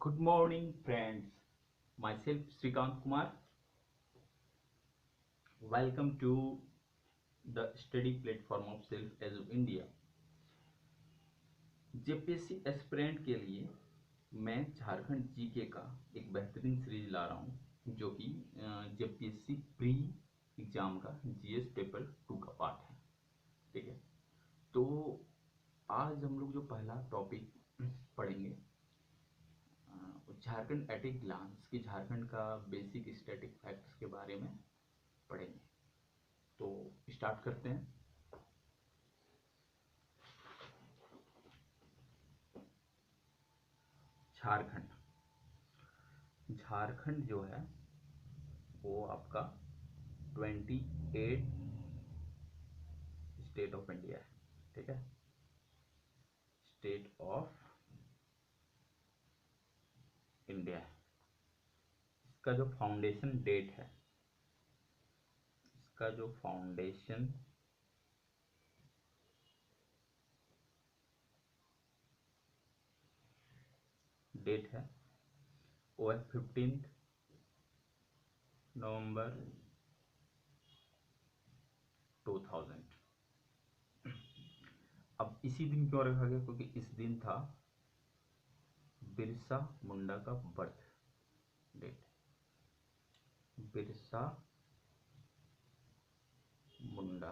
Good morning, friends. Myself, Srikant Kumar. Welcome to the study platform of Self Edu India. JPSC aspirant के लिए मैं Jharkhand GK का एक बेहतरीन सीरीज ला रहा हूँ जो कि जेपीएससी प्री एग्जाम का जीएस पेपर 2 का पार्ट है। ठीक है, तो आज हम लोग जो पहला टॉपिक पढ़ेंगे झारखंड एट ए ग्लांस कि झारखंड का बेसिक स्टैटिक फैक्ट्स के बारे में पढ़ेंगे। तो स्टार्ट करते हैं। झारखंड झारखंड जो है वो आपका 28 स्टेट ऑफ इंडिया है। ठीक है, स्टेट ऑफ इंडिया है। इसका जो फाउंडेशन डेट है, इसका जो फाउंडेशन डेट है वो है 15 नवंबर 2000। अब इसी दिन क्यों रखा गया? क्योंकि इस दिन था बिरसा मुंडा का birth date. Birsa Munda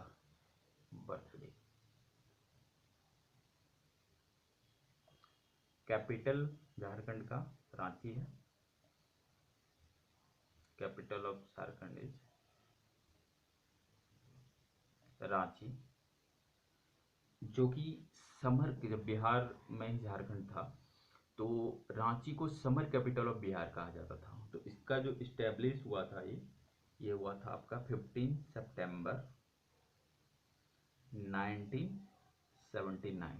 birthday. Capital Jharkhand का रांची है। Capital of Jharkhand is Ranchi. जो कि समर, जब बिहार में ही झारखंड था तो रांची को समर कैपिटल ऑफ बिहार कहा जाता था। तो इसका जो इस्टेब्लिश हुआ था ये हुआ था आपका 15 सितंबर 1979।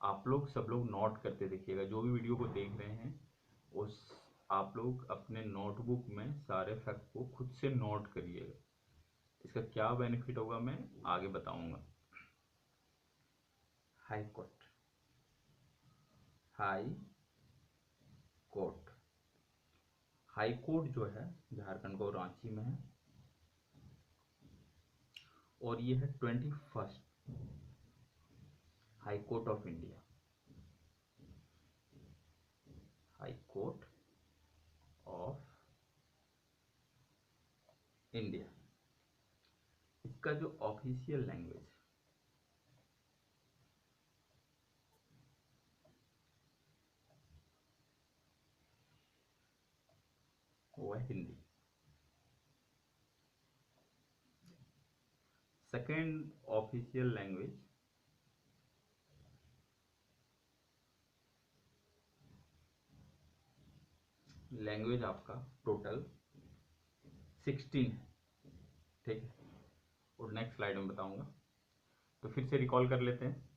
आप लोग सब लोग नोट करते देखिएगा, जो भी वीडियो को देख रहे हैं उस आप लोग अपने नोटबुक में सारे फैक्ट को खुद से नोट करिएगा। इसका क्या बेनिफिट होगा मैं आगे बताऊंगा। High court, high court, high court जो है झारखंड को रांची में है और ये है 21st high court of India. High court of India. इसका जो ऑफिशियल लैंग्वेज वो है हिंदी। सेकेंड ऑफिशियल लैंग्वेज आपका टोटल 16 है। ठीक है, और नेक्स्ट स्लाइड में बताऊंगा। तो फिर से रिकॉल कर लेते हैं।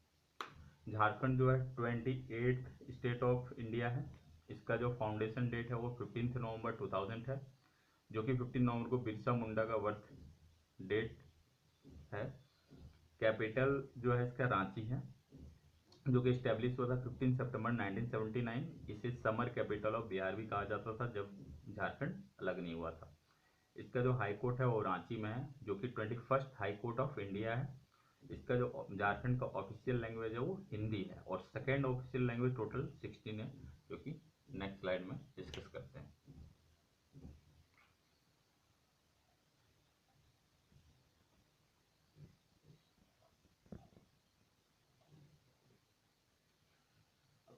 झारखंड जो है 28 स्टेट ऑफ इंडिया है। इसका जो फाउंडेशन डेट है वो 15 नवंबर 2000 है, जो कि 15 नवंबर को बिरसा मुंडा का बर्थ डेट है। कैपिटल जो है इसका रांची है, जो कि स्टैब्लिश हुआ था 15 सितंबर 1979। इसे समर कैपिटल ऑफ बिहार भी कहा जाता था जब झारखंड अलग नहीं हुआ था। इसका जो हाई कोर्ट है वो रांची में है, जो कि 21st high court of India है। इसका जो झारखंड का ऑफिशियल लैंग्वेज है वो हिंदी है और सेकेंड ऑफिशियल लैंग्वेज टोटल 16 है, जो कि नेक्स्ट स्लाइड में डिस्कस करते हैं।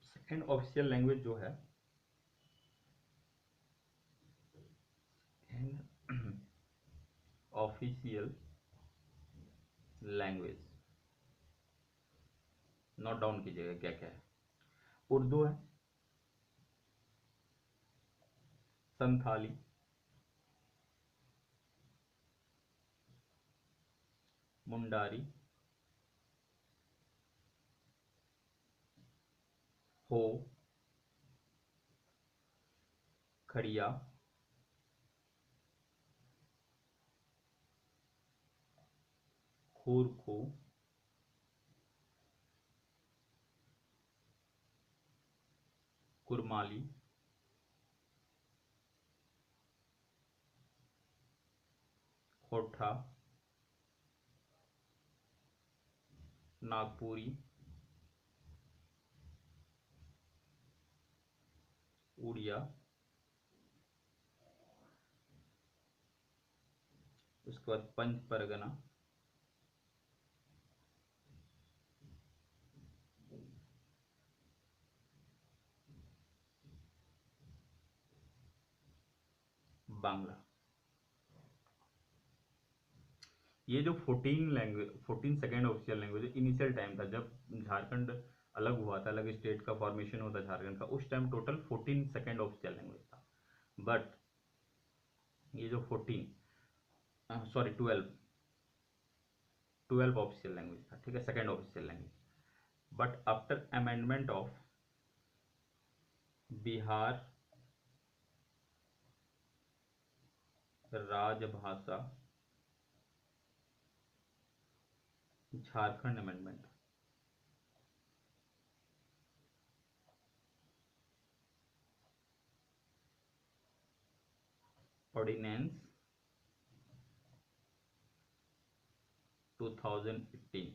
सेकेंड ऑफिशियल लैंग्वेज जो है ऑफिशियल लैंग्वेज नोट डाउन कीजिएगा क्या क्या है। उर्दू है, संथाली, मुंडारी, हो, खड़िया, खूरखू, कुरमाली, खोटा, नागपुरी, उड़िया, उसके बाद पंच परगना, बांग्ला। ये जो 14 second official language initial time था जब झारखंड अलग हुआ था, अलग स्टेट का फॉर्मेशन हुआ था झारखंड का, उस time total 14 second official language था। बट ये जो 12 ऑफिशियल लैंग्वेज था, ठीक है, second official language. But after amendment of Bihar राजभाषा झारखंड अमेंडमेंट, ऑर्डिनेंस 2018,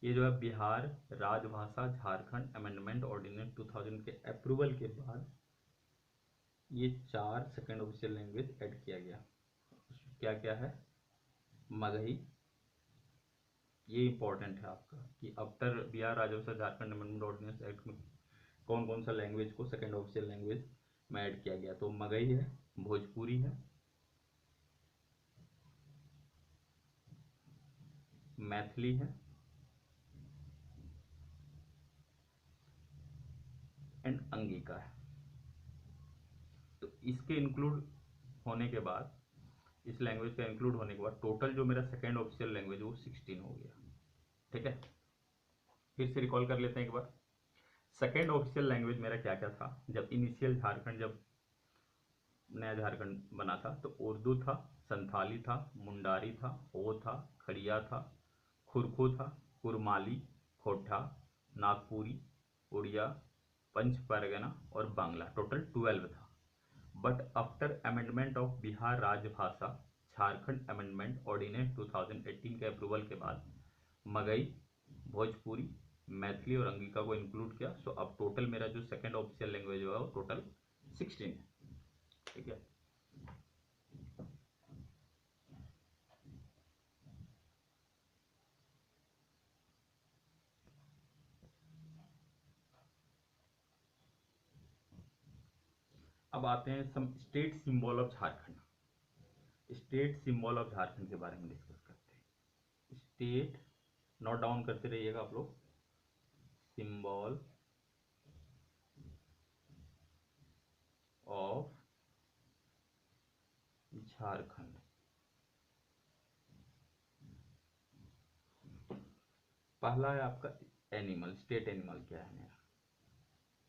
ये जो है बिहार राजभाषा झारखंड अमेंडमेंट ऑर्डिनेंस 2000 के अप्रूवल के बाद ये 4 सेकेंड ऑफिशियल लैंग्वेज ऐड किया गया। क्या क्या है? मगही, ये इंपॉर्टेंट है आपका कि आफ्टर बिहार राजभाषा झारखंड अमेंडमेंट ऑर्डिनेंस एक्ट में कौन कौन सा लैंग्वेज को सेकेंड ऑफिशियल लैंग्वेज में ऐड किया गया। तो मगही है, भोजपुरी है, मैथिली है एंड अंगिका है। तो इसके इंक्लूड होने के बाद, इस लैंग्वेज का इंक्लूड होने के बाद टोटल जो मेरा सेकेंड ऑफिशियल लैंग्वेज वो 16 हो गया। ठीक है, फिर से रिकॉल कर लेते हैं एक बार। सेकेंड ऑफिशियल लैंग्वेज मेरा क्या क्या था जब इनिशियल झारखंड, जब नया झारखंड बना था, तो उर्दू था, संथाली था, मुंडारी था, हो था, खड़िया था, खुरखू था, कुरमाली, खोटा, नागपुरी, उड़िया, पंच परगना और बांग्ला, टोटल 12 था। But after amendment of Bihar राजभाषा झारखंड अमेंडमेंट ऑर्डिनेंस 2018 के अप्रूवल के बाद मगही, भोजपुरी, मैथिली और अंगिका को इंक्लूड किया। सो अब टोटल मेरा जो सेकेंड ऑफिशियल लैंग्वेज हुआ वो टोटल 16 है। ठीक है, अब आते हैं some state symbol of Jharkhand. State symbol of Jharkhand के बारे में डिस्कस करते हैं। स्टेट, नोट डाउन करते रहिएगा आप लोग, सिंबल ऑफ झारखंड। पहला है आपका एनिमल, स्टेट एनिमल क्या है मेरा?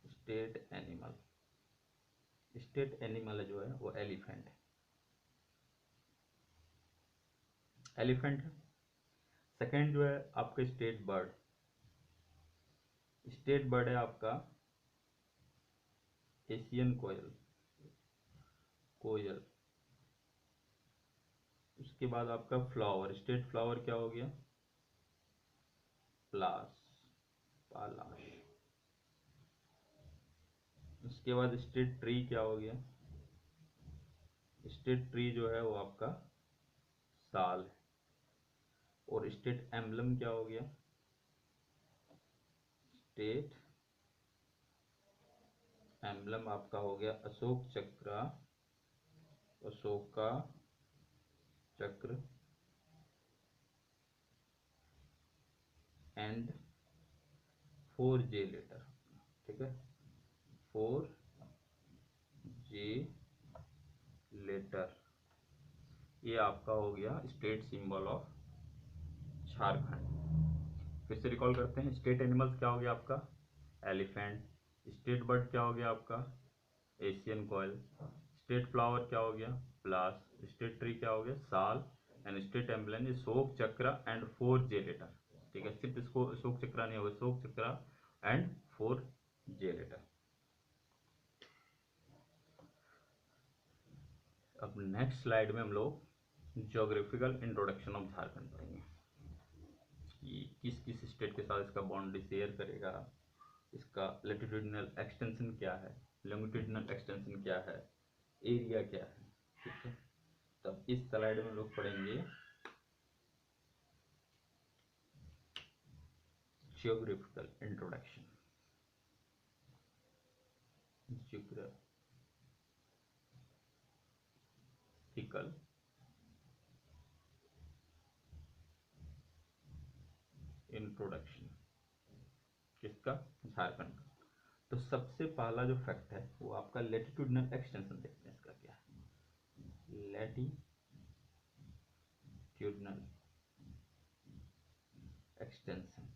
स्टेट एनिमल, स्टेट एनिमल जो है वो एलिफेंट है, एलिफेंट है। सेकेंड जो है आपका स्टेट बर्ड, स्टेट बर्ड है आपका एशियन कोयल, कोयल। उसके बाद आपका फ्लावर, स्टेट फ्लावर क्या हो गया? पलाश, पलाश। उसके बाद स्टेट ट्री क्या हो गया? स्टेट ट्री जो है वो आपका साल है। और स्टेट एम्बलम क्या हो गया? स्टेट एम्बलम आपका हो गया अशोक चक्र, अशोका चक्र एंड 4J लेटर। ठीक है, 4J लेटर, ये आपका हो गया स्टेट सिंबल ऑफ झारखंड। फिर से रिकॉल करते हैं। स्टेट एनिमल्स क्या हो गया आपका? एलिफेंट। स्टेट बर्ड क्या हो गया आपका? एशियन कोयल। स्टेट फ्लावर क्या हो गया? प्लास। स्टेट ट्री क्या हो गया? साल। एंड स्टेट एम्बलम अशोक चक्र एंड 4J लेटर। ठीक है, सिर्फ इसको अशोक चक्र नहीं होगा, अशोक चक्र एंड 4J लेटर। अब नेक्स्ट स्लाइड में हम लोग ज्योग्राफिकल इंट्रोडक्शन ऑफ झारखंड पढ़ेंगे कि किस किस स्टेट के साथ इसका बाउंड्री शेयर करेगा, इसका लैटिट्यूडिनल एक्सटेंशन क्या है, लॉन्गिट्यूडिनल एक्सटेंशन क्या है, एरिया क्या है। ठीक है, तब इस स्लाइड में लोग पढ़ेंगे ज्योग्राफिकल इंट्रोडक्शन, ज्योग्राफिकल इंट्रोडक्शन किसका, झारखंड का। तो सबसे पहला जो फैक्ट है वो आपका लैटिट्यूडिनल एक्सटेंशन देखते हैं, इसका क्या है, लैटिट्यूडिनल एक्सटेंशन।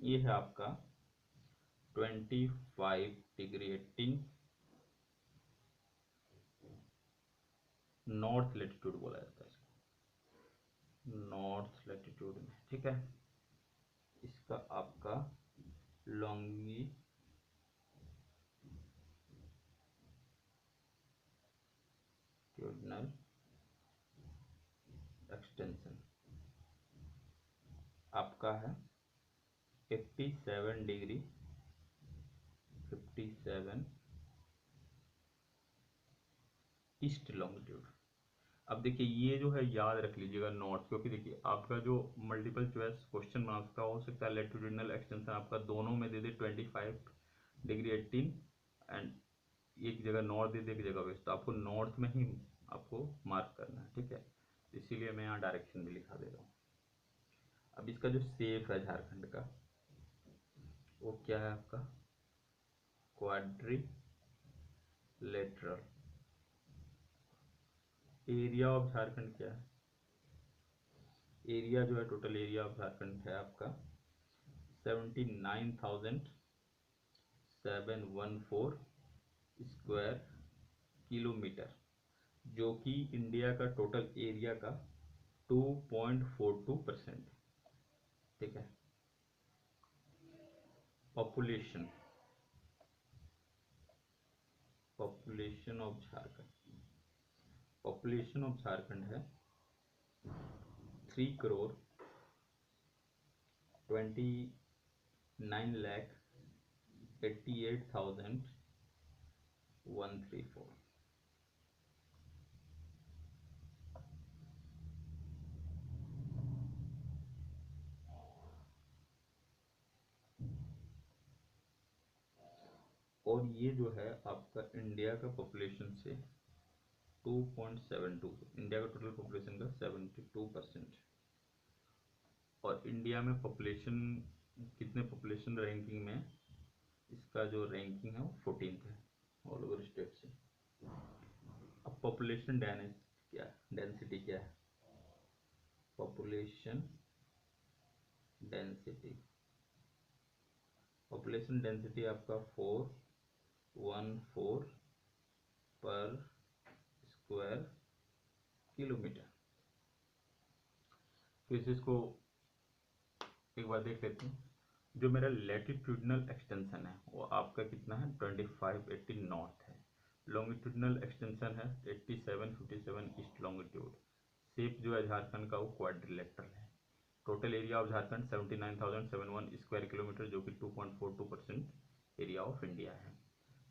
ये है आपका 25 डिग्री 18 नॉर्थ लैटिट्यूड बोला जाता है इसको, नॉर्थ लैटिट्यूड में। ठीक है, इसका आपका लॉन्गिट्यूडिनल एक्सटेंशन आपका है 87 डिग्री 57 ईस्ट लॉन्गिट्यूड। अब देखिए ये जो है याद रख लीजिएगा नॉर्थ, क्योंकि देखिए आपका जो मल्टीपल चॉइस क्वेश्चन बना सकता हो सकता है लैटिट्यूडिनल एक्सटेंशन आपका दोनों में दे दे 25 डिग्री 18 एंड एक जगह नॉर्थ दे दे एक जगह वेस्ट, तो आपको नॉर्थ में ही आपको मार्क करना है। ठीक है, इसीलिए मैं यहाँ डायरेक्शन भी लिखा दे रहा हूँ। अब इसका जो शेप है झारखंड का वो क्या है आपका, क्वाड्रिलेटरल। एरिया ऑफ झारखंड क्या है, एरिया जो है टोटल एरिया ऑफ झारखंड है आपका 79,714 स्क्वायर किलोमीटर, जो कि इंडिया का टोटल एरिया का 2.42%। ठीक है, population, population of Jharkhand, population of Jharkhand है 3,29,88,134। और ये जो है आपका इंडिया का पॉपुलेशन से 2.72, इंडिया का टोटल पॉपुलेशन का 72%। और इंडिया में पॉपुलेशन कितने, पॉपुलेशन रैंकिंग में इसका जो रैंकिंग है वो 14th है ऑल ओवर स्टेट से। अब पॉपुलेशन डेंसिटी क्या है, पॉपुलेशन डेंसिटी, पॉपुलेशन डेंसिटी आपका 414 पर स्क्वायर किलोमीटर। फिर से इसको एक बार देख लेते हैं। जो मेरा लैटिट्यूडिनल एक्सटेंशन है वो आपका कितना है 2580 नॉर्थ है, लॉन्गिट्यूडिनल एक्सटेंशन है 8757 ईस्ट लॉन्गिट्यूड। शेप जो है झारखंड का वो क्वाड्रिलेटरल है। Total area of Jharkhand 79,701 square kilometre, जो कि 2.42% एरिया ऑफ इंडिया है।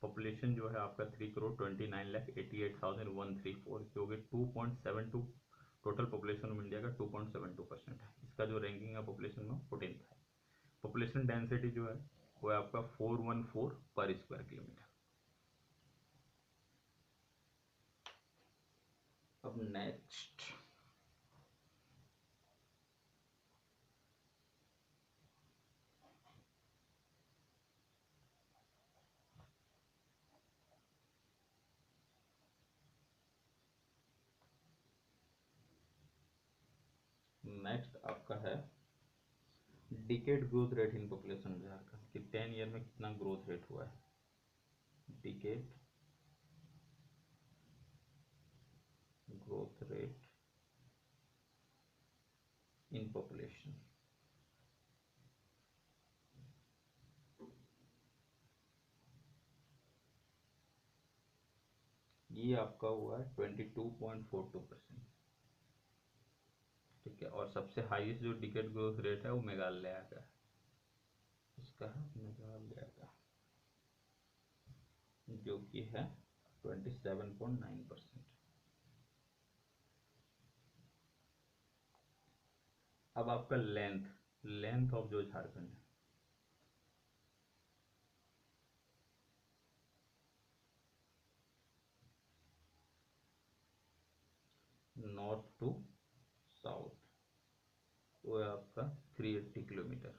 पॉपुलेशन जो है आपका 3,29,88,134, जो कि 2.72 टोटल पॉपुलेशन ऑफ इंडिया का 2.72% है। इसका जो रैंकिंग है पॉपुलेशन में 14th है। पॉपुलेशन डेंसिटी जो है वो है आपका 414 पर स्क्वायर किलोमीटर। अब नेक्स्ट आपका है decade growth rate in population Jharkhand कि 10 ईयर में कितना ग्रोथ रेट हुआ है, decade growth rate in population. ये आपका हुआ है 22.42%। ठीक है, और सबसे हाईएस्ट जो डिकेट ग्रोथ रेट है वो मेघालय का है, इसका है मेघालय का, जो कि है 27.9%। अब आपका लेंथ ऑफ जो झारखंड है, नॉर्थ टू साउथ, वो है आपका 380 किलोमीटर,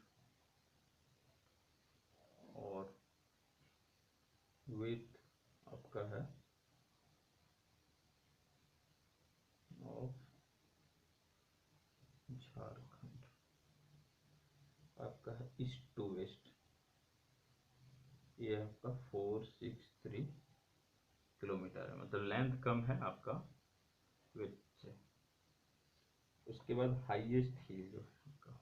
और विथ आपका है ऑफ झारखंड आपका है ईस्ट टू वेस्ट, ये आपका 463 किलोमीटर है, मतलब लेंथ कम है आपका विथ से। उसके बाद हाईएस्ट हिल जो है आपका,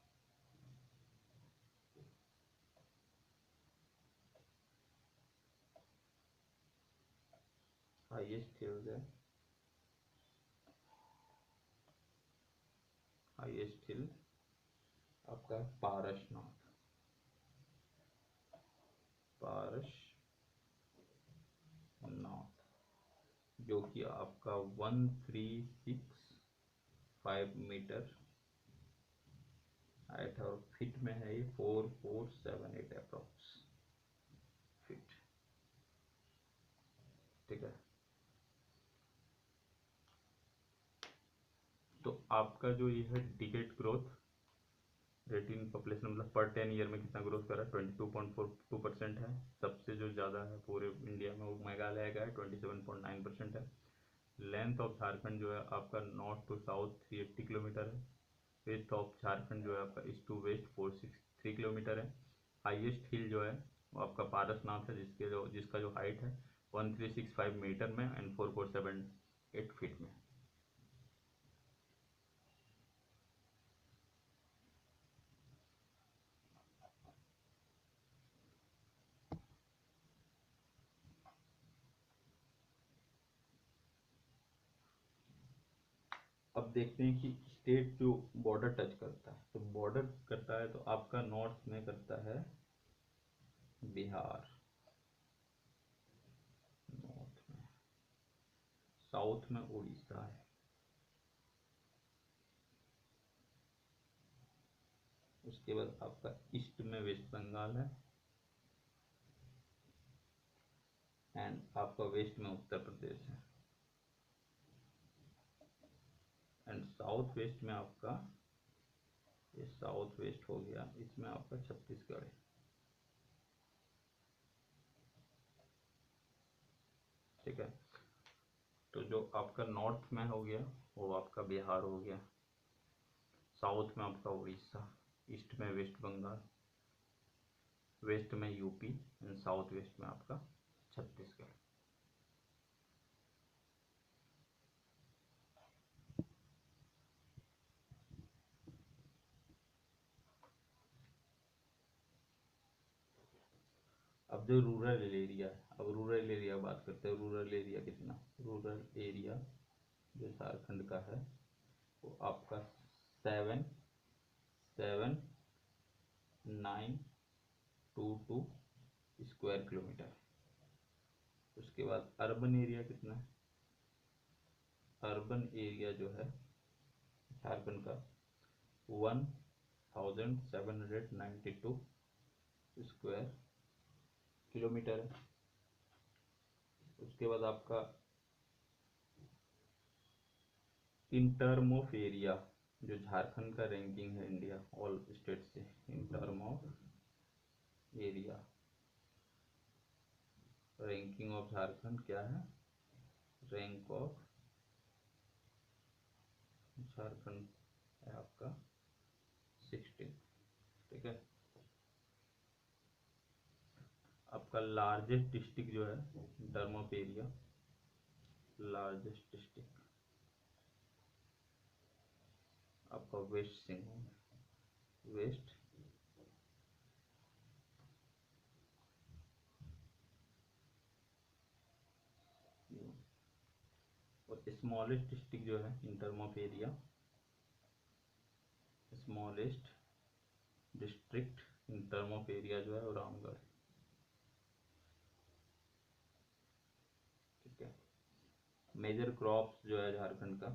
हाईएस्ट हिल है, हाईएस्ट हिल आपका पारसनाथ, जो कि आपका 1365 मीटर हाइट है, और फिट में है ये 4478 अप्रोक्स फिट। ठीक है, तो आपका जो ये है decade growth rate in population, मतलब पर 10 ईयर में कितना ग्रोथ कर रहा है, 22.42% है। सबसे जो ज़्यादा है पूरे इंडिया में वो मेघालय का है, 27.9% है। लेंथ ऑफ झारखंड जो है आपका नॉर्थ टू साउथ 380 किलोमीटर है। वेस्ट ऑफ झारखंड जो है आपका ईस्ट टू वेस्ट 463 किलोमीटर है। हाईएस्ट हिल जो है वो आपका पारसनाथ है, जिसका जो हाइट है 1365 मीटर में एंड 4478 फीट में। अब देखते हैं कि स्टेट जो बॉर्डर टच करता है, तो बॉर्डर करता है तो आपका नॉर्थ में करता है बिहार, नॉर्थ में, साउथ में उड़ीसा है, उसके बाद आपका ईस्ट में वेस्ट बंगाल है, एंड आपका वेस्ट में उत्तर प्रदेश है, एंड साउथ वेस्ट में आपका, ये साउथ वेस्ट हो गया, इसमें आपका छत्तीसगढ़ है। ठीक है, तो जो आपका नॉर्थ में हो गया वो आपका बिहार हो गया, साउथ में आपका उड़ीसा, ईस्ट में वेस्ट बंगाल, वेस्ट में यूपी एंड साउथ वेस्ट में आपका छत्तीसगढ़। अब जो रूरल एरिया है, अब रूरल एरिया बात करते हैं। रूरल एरिया कितना, रूरल एरिया जो झारखंड का है वो आपका 77,922 स्क्वायर किलोमीटर। उसके बाद अर्बन एरिया कितना है, अर्बन एरिया जो है झारखंड का 1792 स्क्वायर किलोमीटर है। उसके बाद आपका इन टर्म ऑफ एरिया जो झारखंड का रैंकिंग है इंडिया ऑल स्टेट से, इन term of area ranking of Jharkhand क्या है, रैंक ऑफ झारखंड है आपका 16। ठीक है, आपका लार्जेस्ट डिस्ट्रिक्ट जो है term of area, largest district आपका west Singhbhum, west smallest district जो है in term of area, smallest district in term of area जो है वो रामगढ़, ठीक है। मेजर क्रॉप्स जो है झारखंड का,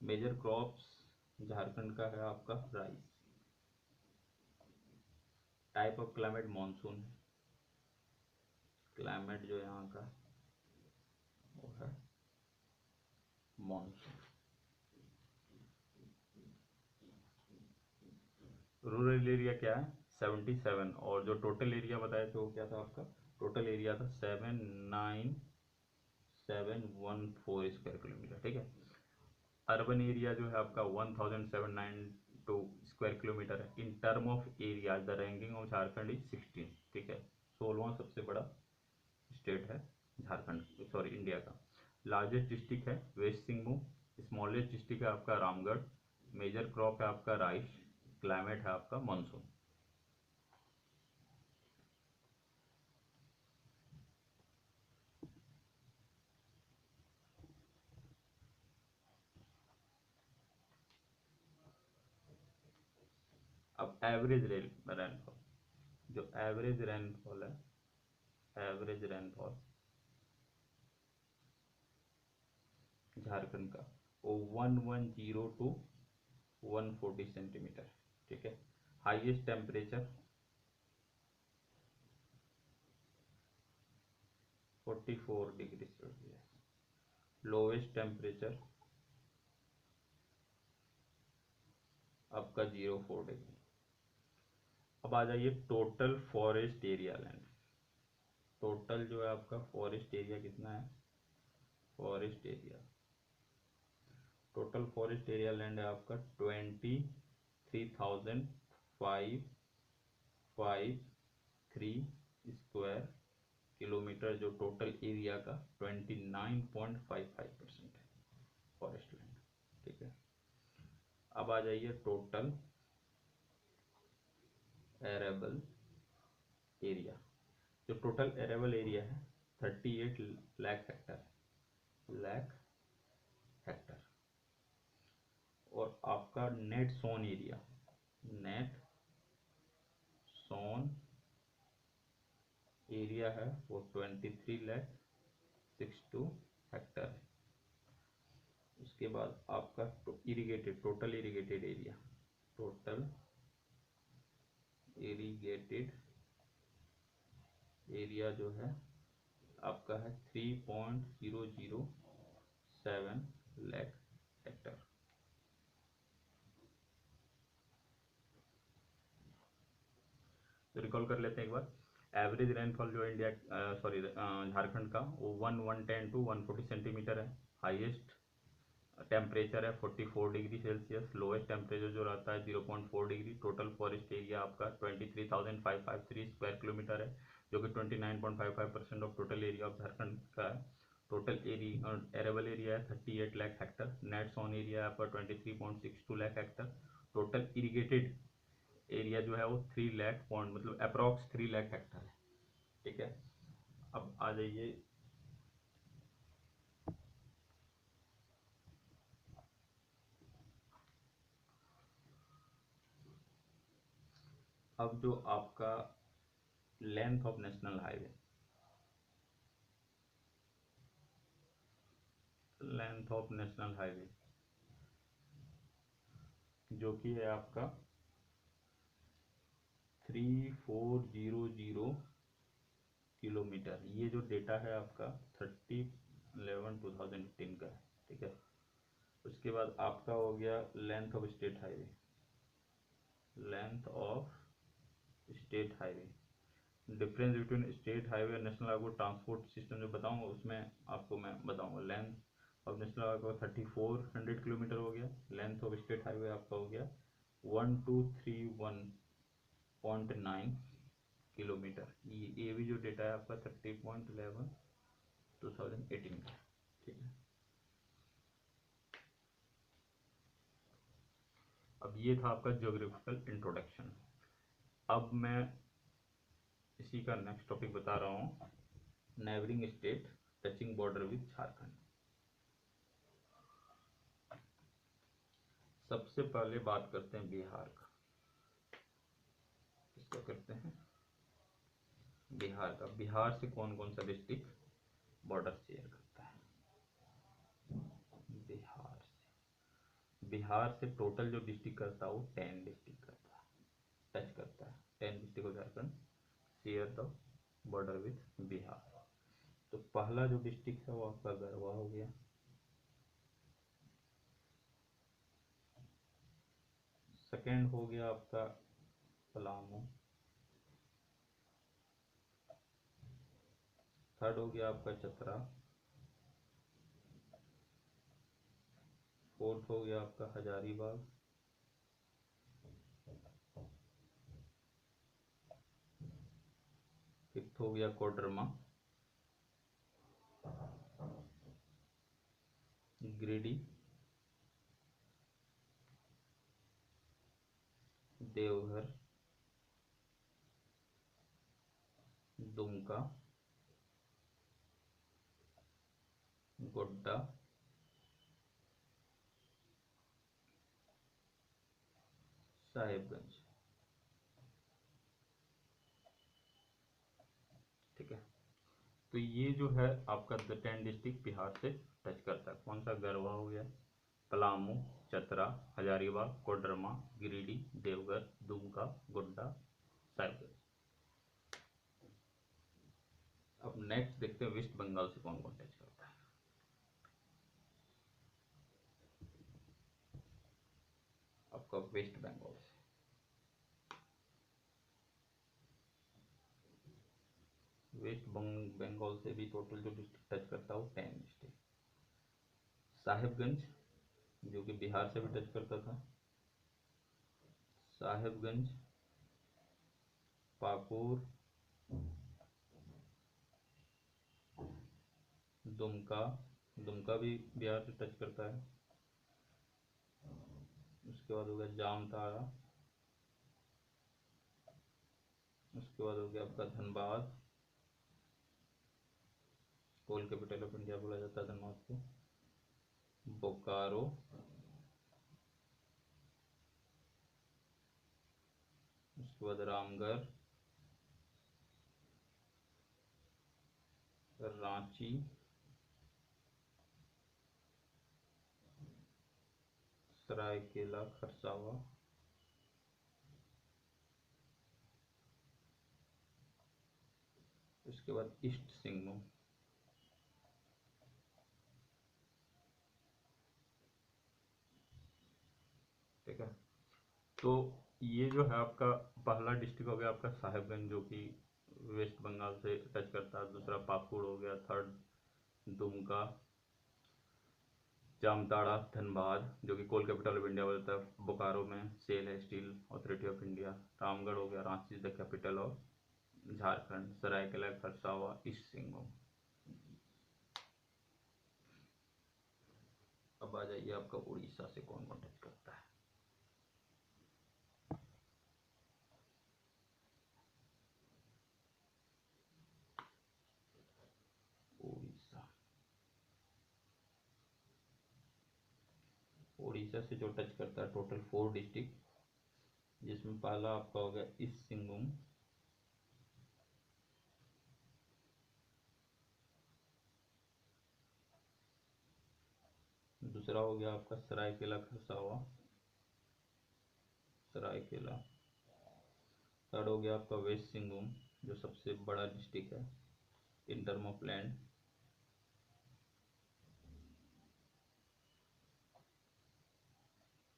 मेजर क्रॉप्स झारखंड का है आपका rice. Type of climate monsoon, climate जो यहाँ का वो है मानसून। रूरल एरिया क्या है 77, और जो टोटल एरिया बताया थे वो क्या था आपका, टोटल एरिया था 79714 स्क्वायर किलोमीटर, ठीक है। अर्बन एरिया जो है आपका 1792 स्क्वायर किलोमीटर है। In term of area the ranking of Jharkhand is 16, ठीक है। 16वां सबसे बड़ा स्टेट है झारखंड, सॉरी इंडिया का। लार्जेस्ट डिस्ट्रिक्ट है वेस्ट सिंहभूम, स्मॉलेस्ट डिस्ट्रिक्ट है आपका रामगढ़, मेजर क्रॉप है आपका राइस, क्लाइमेट है आपका मानसून। अब एवरेज रेनफॉल, जो एवरेज रेनफॉल है, एवरेज रेनफॉल झारखंड का वो 110 टू 140 सेंटीमीटर, ठीक है। Highest temperature 44 degree Celsius, lowest temperature आपका 04 डिग्री। अब आ जाइए total forest area land, total जो है आपका फॉरेस्ट एरिया कितना है, forest area, total forest area land है आपका 23,553 स्क्वायर किलोमीटर, जो टोटल एरिया का 29.55% है फॉरेस्ट लैंड, ठीक है। अब आ जाइए टोटल एरेबल एरिया, जो टोटल एरेबल एरिया है 38 लाख हेक्टर, हेक्टर। और आपका net sown area, net sown area है वो 23,62 हेक्टर है। उसके बाद आपका irrigated, total irrigated area, total irrigated area जो है आपका है 3.007 लाख हेक्टर। तो रिकॉल कर लेते हैं एक बार। एवरेज रेनफॉल जो है इंडिया सॉरी झारखंड का वो 110 टू 140 सेंटीमीटर है। हाईएस्ट टेम्परेचर है 44 डिग्री सेल्सियस, लोएस्ट टेम्परेचर जो रहता है 0.4 डिग्री। टोटल फॉरेस्ट एरिया आपका 23,553 स्क्वायर किलोमीटर है, जो कि 29.55% of total area of Jharkhand का है। टोटल एरेबल एरिया है 38 lakh Hector. Net sown area है आपका 23.62 lakh Hector. Total irrigated area जो है वो 3 लाख पॉइंट मतलब अप्रॉक्स 3 लाख हेक्टर है, ठीक है। अब आ जाइए अब जो आपका length of national highway, length of national highway जो कि है आपका 3400 किलोमीटर। ये जो डेटा है आपका 30/11/2018 का है, ठीक है। उसके बाद आपका हो गया length of state highway, length of state highway. Difference between state highway और नेशनल हाईवे ट्रांसपोर्ट सिस्टम जो बताऊंगा उसमें आपको मैं बताऊंगा। Length of national highway 3400 kilometre हो गया, लेंथ ऑफ स्टेट हाईवे आपका हो गया 1231.9 किलोमीटर। ये भी जो डेटा है आपका 30/11/2018 का, ठीक है। अब ये था आपका ज्योग्राफिकल इंट्रोडक्शन। अब मैं इसी का नेक्स्ट टॉपिक बता रहा हूँ neighbouring state touching border with Jharkhand. सबसे पहले बात करते हैं बिहार का। इसका करते हैं बिहार का। बिहार से कौन कौन सा डिस्ट्रिक्ट बॉर्डर शेयर करता है? बिहार से टोटल जो डिस्ट्रिक्ट करता है वो 10 डिस्ट्रिक्ट करता है, टच करता है। 10 district of Jharkhand share the border with Bihar. तो पहला जो डिस्ट्रिक्ट है वो आपका गढ़वा हो गया। सेकेंड हो गया आपका पलामू। थर्ड हो गया आपका चतरा। फोर्थ हो गया आपका हजारीबाग। फिफ्थ हो गया कोडरमा। गिरिडीह, देवघर, दुमका, गोड्डा, साहेबगंज। ठीक है, तो ये जो है आपका 10 डिस्ट्रिक्ट बिहार से टच करता है। कौन सा? गढ़वा हो गया, पलामू, चतरा, हजारीबाग, कोडरमा, गिरिडीह, देवघर, दुमका, गोड्डा, साहिबगंज। अब नेक्स्ट देखते हैं वेस्ट बंगाल से कौन कौन टच करता है। आपका वेस्ट बंगाल से बंगाल से भी टोटल जो डिस्ट्रिक्ट टच करता है वो 10 डिस्ट्रिक्ट। साहिबगंज जो कि बिहार से भी टच करता था, साहिबगंज, पाकुर, दुमका, दुमका भी बिहार से टच करता है। उसके बाद हो गया जामताड़ा। उसके बाद हो गया आपका धनबाद, कोल कैपिटल ऑफ इंडिया बोला जाता है धनबाद को। बोकारो, उसके बाद रामगढ़, रांची, सरायकेला खरसावा, उसके बाद ईस्ट सिंहभूम। ठीक है, तो ये जो है आपका पहला डिस्ट्रिक्ट हो गया आपका साहिबगंज जो कि वेस्ट बंगाल से टच करता है। दूसरा पाकुड़ हो गया, थर्ड दुमका, जामताड़ा, धनबाद जो कि कोल कैपिटल ऑफ इंडिया बोलता है। बोकारो में सेल है, steel authority of India. Ramgarh हो गया, Ranchi the capital of Jharkhand. Saraikela Kharsawan, east Singhbhum. अब आ जाइए आपका उड़ीसा से कौन कौन टच करता है। उड़ीसा, उड़ीसा से जो टच करता है टोटल 4 डिस्ट्रिक्ट, जिसमें पहला आपका हो गया ईस्ट सिंहभूम। दूसरा हो गया आपका सरायकेला खरसावा, सरायकेला। थर्ड हो गया आपका वेस्ट सिंहभूम जो सबसे बड़ा डिस्ट्रिक्ट है इन टर्म ऑफ लैंड।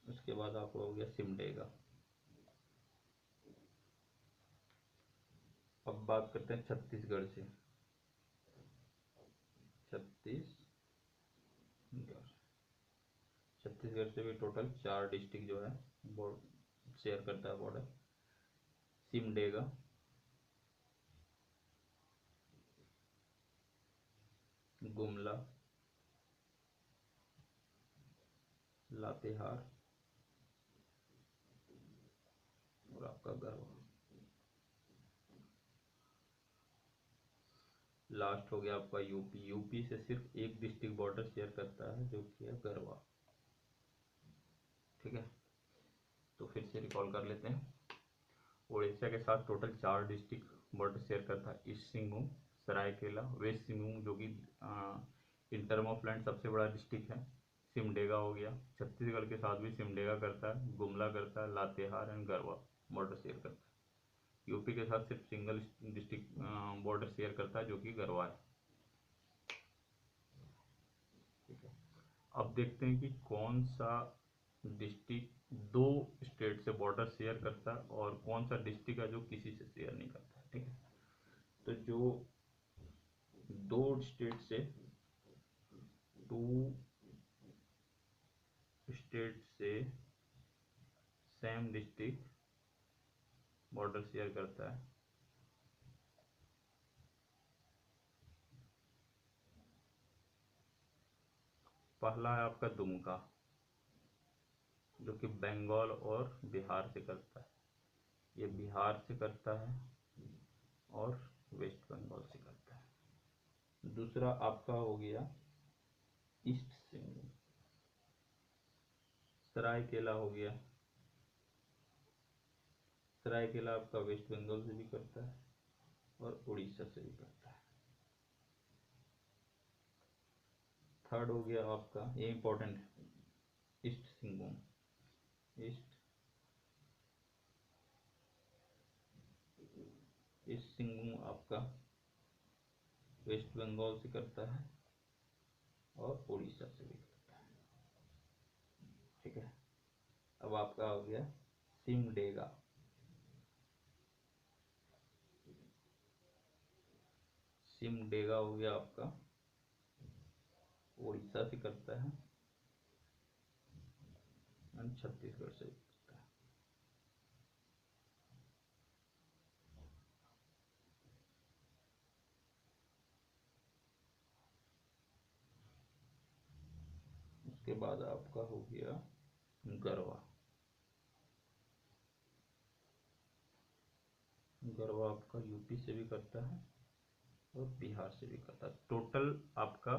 उसके बाद आपका हो गया सिमडेगा। अब बात करते हैं छत्तीसगढ़ से। छत्तीसगढ़ से भी टोटल 4 डिस्ट्रिक्ट जो है शेयर करता है बॉर्डर। सिमडेगा, गुमला, लातेहार और आपका गढ़वा। लास्ट हो गया आपका यूपी। यूपी से सिर्फ एक डिस्ट्रिक्ट बॉर्डर शेयर करता है जो कि है गरवा। ठीक है, तो फिर से रिकॉल कर लेते हैं। उड़ीसा के साथ टोटल 4 डिस्ट्रिक्ट बॉर्डर शेयर करता है। ईस्ट सिंहभूम, सरायकेला, वेस्ट सिंहभूम जो कि इन टर्म ऑफ लैंड सबसे बड़ा डिस्ट्रिक्ट है, सिमडेगा हो गया। छत्तीसगढ़ के साथ भी सिमडेगा करता है, गुमला करता है, Latehar and Garhwa border share करता है। यूपी के साथ सिर्फ सिंगल डिस्ट्रिक्ट बॉर्डर शेयर करता है जो कि गरवा है। ठीक है, अब देखते हैं कि कौन सा डिस्ट्रिक्ट 2 स्टेट से बॉर्डर शेयर करता है और कौन सा डिस्ट्रिक्ट है जो किसी से शेयर नहीं करता है। ठीक है, तो जो 2 स्टेट से 2 स्टेट से सेम डिस्ट्रिक्ट बॉर्डर शेयर करता है, पहला है आपका दुमका जो कि बंगाल और बिहार से करता है, ये बिहार से करता है और वेस्ट बंगाल से करता है। दूसरा आपका हो गया ईस्ट सिंहभूम, सरायकेला हो गया। सरायकेला आपका वेस्ट बंगाल से भी करता है और उड़ीसा से भी करता है। थर्ड हो गया आपका, ये इंपॉर्टेंट है, ईस्ट सिंहभूम। ईस्ट सिंहभूम आपका वेस्ट बंगाल से करता है और उड़ीसा से भी करता है। ठीक है, अब आपका हो गया सिमडेगा। सिमडेगा हो गया आपका उड़ीसा से करता है और छत्तीसगढ़ से भी करता है। उसके बाद आपका हो गया गरवा। गरवा आपका यूपी से भी करता है और बिहार से भी करता है। टोटल आपका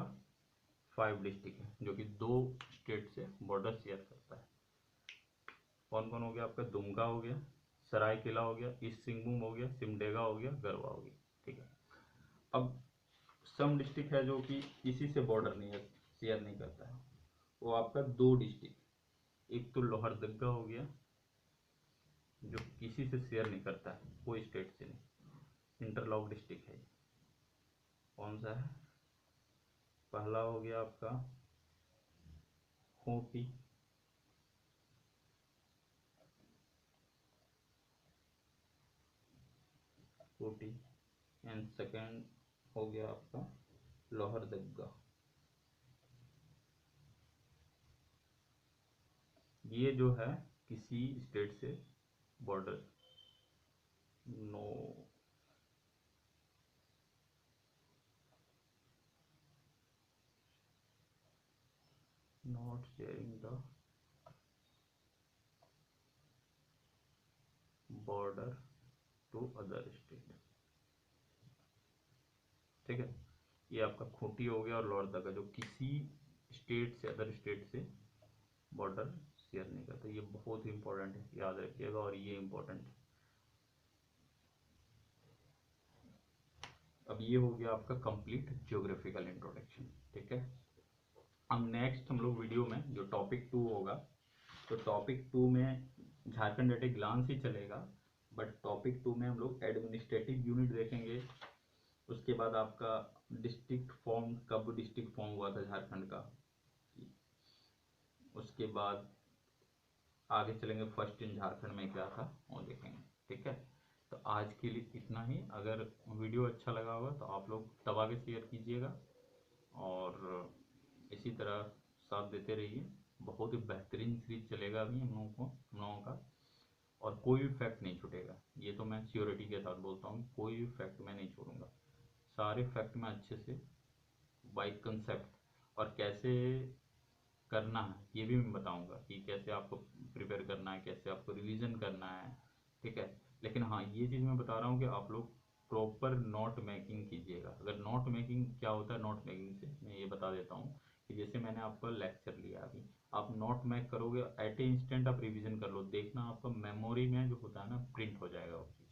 5 डिस्ट्रिक्ट है जो कि 2 स्टेट से बॉर्डर शेयर करता है। कौन कौन हो गया आपका, दुमका हो गया, सरायकेला हो गया, ईस्ट सिंहभूम हो गया, सिमडेगा हो गया, गरवा हो गया। ठीक है, अब सम डिस्ट्रिक्ट है जो कि इसी से बॉर्डर नहीं है, शेयर नहीं करता है, वो आपका 2 डिस्ट्रिक्ट, एक तो लोहरदगा हो गया जो किसी से शेयर नहीं करता है, कोई स्टेट से नहीं, इंटरलॉक डिस्ट्रिक्ट है। कौन सा है, पहला हो गया आपका खूंटी, खूंटी एंड सेकेंड हो गया आपका लोहरदगा। ये जो है किसी स्टेट से border no not sharing the border to other state. ठीक है, ये आपका खूंटी हो गया और लोहरदगा जो किसी स्टेट से अदर स्टेट से बॉर्डर शेयर नहीं करता। ये बहुत ही इंपॉर्टेंट है, याद रखिएगा, और ये इंपॉर्टेंट है। अब ये हो गया आपका कंप्लीट ज्योग्राफिकल इंट्रोडक्शन। ठीक है, अब नेक्स्ट हम लोग वीडियो में जो टॉपिक 2 होगा, तो टॉपिक 2 में झारखंड एट ए ग्लांस ही चलेगा, बट टॉपिक 2 में हम लोग एडमिनिस्ट्रेटिव यूनिट देखेंगे। उसके बाद आपका डिस्ट्रिक्ट फॉर्म, कब डिस्ट्रिक्ट फॉर्म हुआ था झारखंड का, उसके बाद आगे चलेंगे फर्स्ट इन झारखंड में क्या था वो देखेंगे। ठीक है, तो आज के लिए इतना ही। अगर वीडियो अच्छा लगा होगा तो आप लोग दबा के शेयर कीजिएगा और इसी तरह साथ देते रहिए। बहुत ही बेहतरीन सीरीज चलेगा अभी हम लोगों का, और कोई भी फैक्ट नहीं छूटेगा। ये तो मैं श्योरिटी के साथ बोलता हूँ, कोई भी फैक्ट मैं नहीं छोड़ूंगा। सारे फैक्ट मैं अच्छे से बाई कंसेप्ट और कैसे करना है ये भी मैं बताऊंगा कि कैसे आपको प्रिपेयर करना है, कैसे आपको रिवीजन करना है। ठीक है, लेकिन हाँ ये चीज़ मैं बता रहा हूँ कि आप लोग प्रॉपर नोट मेकिंग कीजिएगा। अगर नोट मेकिंग क्या होता है, नोट मेकिंग से मैं ये बता देता हूँ कि जैसे मैंने आपका लेक्चर लिया अभी, आप नोट मेक करोगे, एट ए इंस्टेंट आप रिवीजन कर लो, देखना आपका मेमोरी में जो होता है ना प्रिंट हो जाएगा वो चीज़,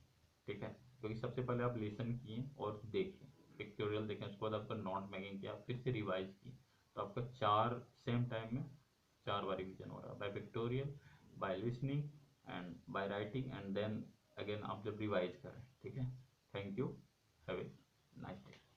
ठीक है। क्योंकि सबसे पहले आप लेसन किए और देखें, पिक्टोरियल देखें, उसके बाद आपका नोट मेकिंग किया, फिर से रिवाइज की, तो आपका 4 सेम टाइम में 4 बार रिवीजन हो रहा है, by pictorial, by listening and by writing, and then again आप जब रिवाइज करें, ठीक है। Thank you, have a nice day.